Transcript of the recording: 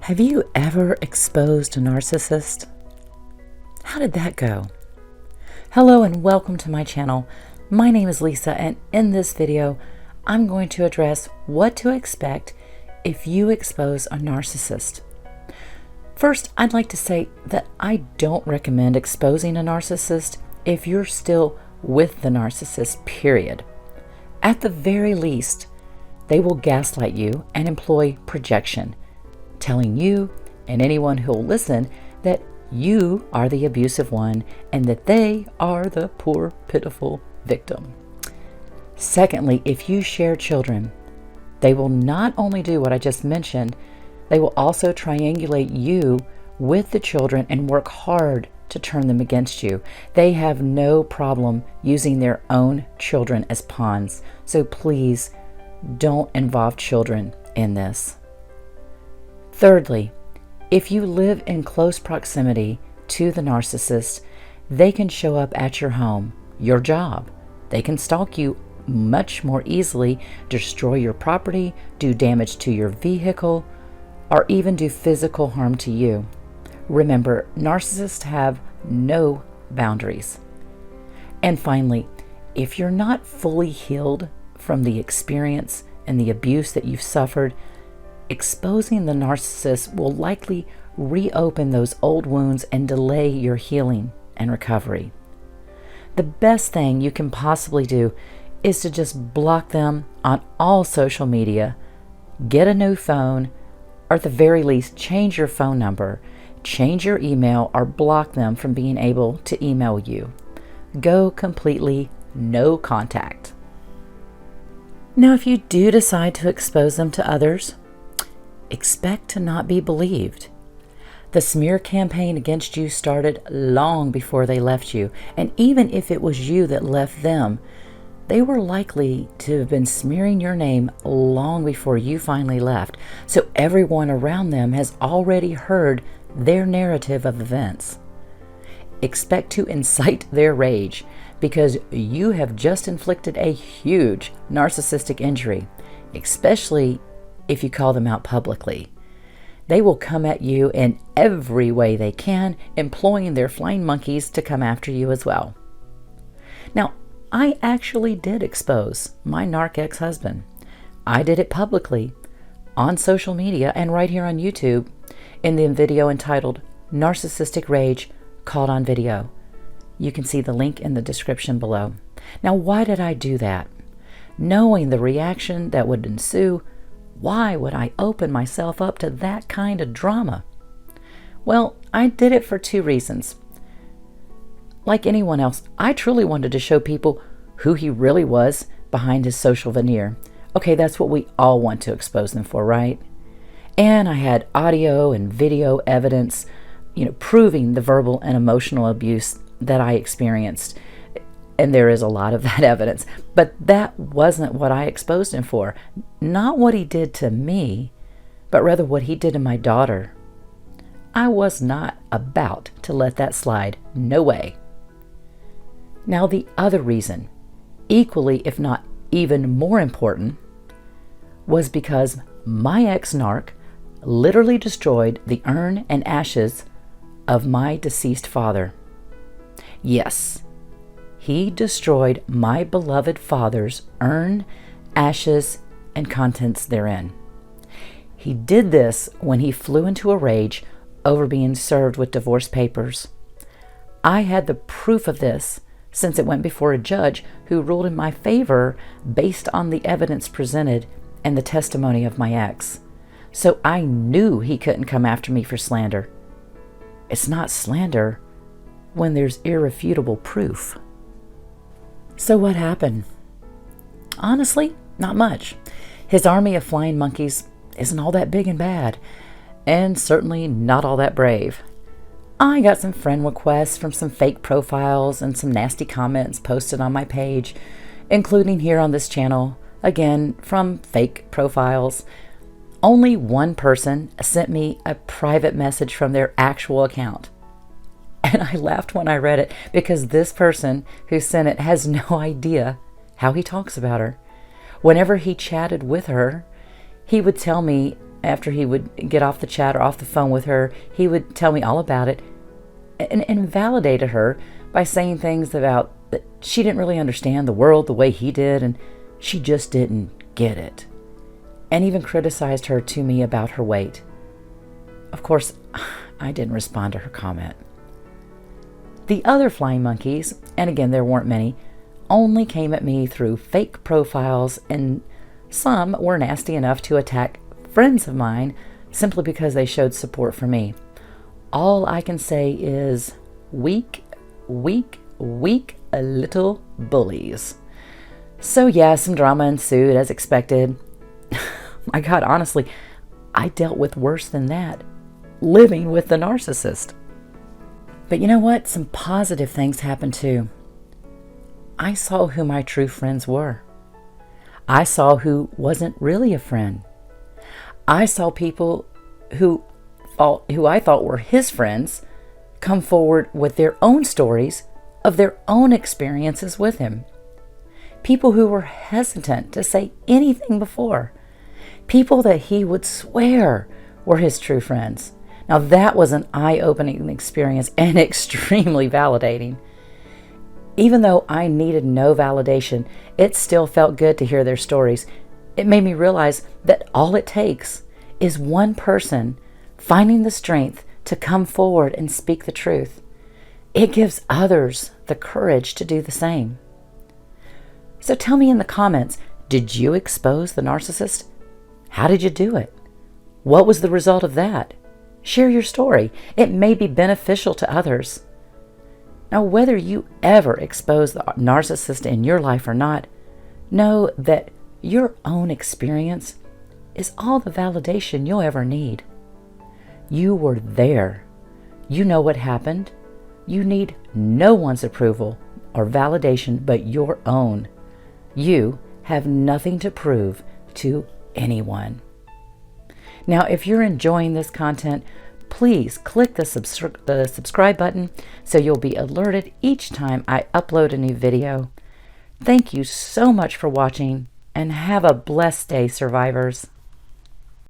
Have you ever exposed a narcissist? How did that go? Hello and welcome to my channel. My name is Lisa, and in this video, I'm going to address what to expect if you expose a narcissist. First, I'd like to say that I don't recommend exposing a narcissist if you're still with the narcissist, period. At the very least, they will gaslight you and employ projection, telling you and anyone who'll listen that you are the abusive one and that they are the poor, pitiful victim. Secondly, if you share children, they will not only do what I just mentioned, they will also triangulate you with the children and work hard to turn them against you. They have no problem using their own children as pawns. So please don't involve children in this. Thirdly, if you live in close proximity to the narcissist, they can show up at your home, your job. They can stalk you much more easily, destroy your property, do damage to your vehicle, or even do physical harm to you. Remember, narcissists have no boundaries. And finally, if you're not fully healed from the experience and the abuse that you've suffered, exposing the narcissist will likely reopen those old wounds and delay your healing and recovery. The best thing you can possibly do is to just block them on all social media, get a new phone, or at the very least, change your phone number, change your email, or block them from being able to email you. Go completely no contact. Now, if you do decide to expose them to others, expect to not be believed. The smear campaign against you started long before they left you, and even if it was you that left them, they were likely to have been smearing your name long before you finally left, so everyone around them has already heard their narrative of events. Expect to incite their rage because you have just inflicted a huge narcissistic injury, especially if you call them out publicly. They will come at you in every way they can, employing their flying monkeys to come after you as well. Now, I actually did expose my narc ex-husband. I did it publicly on social media and right here on YouTube in the video entitled Narcissistic Rage Caught on Video. You can see the link in the description below. Now, why did I do that? Knowing the reaction that would ensue, why would I open myself up to that kind of drama? Well, I did it for two reasons. Like anyone else, I truly wanted to show people who he really was behind his social veneer. Okay, that's what we all want to expose them for, right? And I had audio and video evidence, proving the verbal and emotional abuse that I experienced. And there is a lot of that evidence. But that wasn't what I exposed him for. Not what he did to me, but rather what he did to my daughter. I was not about to let that slide. No way. Now, the other reason, equally if not even more important, was because my ex-narc literally destroyed the urn and ashes of my deceased father. Yes, he destroyed my beloved father's urn, ashes, and contents therein. He did this when he flew into a rage over being served with divorce papers. I had the proof of this since it went before a judge who ruled in my favor based on the evidence presented and the testimony of my ex. So I knew he couldn't come after me for slander. It's not slander when there's irrefutable proof. So what happened? Honestly, not much. His army of flying monkeys isn't all that big and bad, and certainly not all that brave. I got some friend requests from some fake profiles and some nasty comments posted on my page, including here on this channel, again, from fake profiles. Only one person sent me a private message from their actual account. And I laughed when I read it because this person who sent it has no idea how he talks about her. Whenever he chatted with her, he would tell me after he would get off the chat or off the phone with her, he would tell me all about it and validated her by saying things about that she didn't really understand the world the way he did, and she just didn't get it. And even criticized her to me about her weight. Of course, I didn't respond to her comment. The other flying monkeys, and again there weren't many, only came at me through fake profiles, and some were nasty enough to attack friends of mine simply because they showed support for me. All I can say is weak little bullies. So yeah, some drama ensued as expected. My God, honestly, I dealt with worse than that, living with the narcissist. But you know what? Some positive things happened too. I saw who my true friends were. I saw who wasn't really a friend. I saw people who I thought were his friends come forward with their own stories of their own experiences with him. People who were hesitant to say anything before. People that he would swear were his true friends. Now that was an eye-opening experience and extremely validating. Even though I needed no validation, it still felt good to hear their stories. It made me realize that all it takes is one person finding the strength to come forward and speak the truth. It gives others the courage to do the same. So tell me in the comments, did you expose the narcissist? How did you do it? What was the result of that? Share your story. It may be beneficial to others. Now, whether you ever expose the narcissist in your life or not, know that your own experience is all the validation you'll ever need. You were there. You know what happened. You need no one's approval or validation but your own. You have nothing to prove to anyone. Now, if you're enjoying this content, please click the subscribe button so you'll be alerted each time I upload a new video. Thank you so much for watching, and have a blessed day, survivors.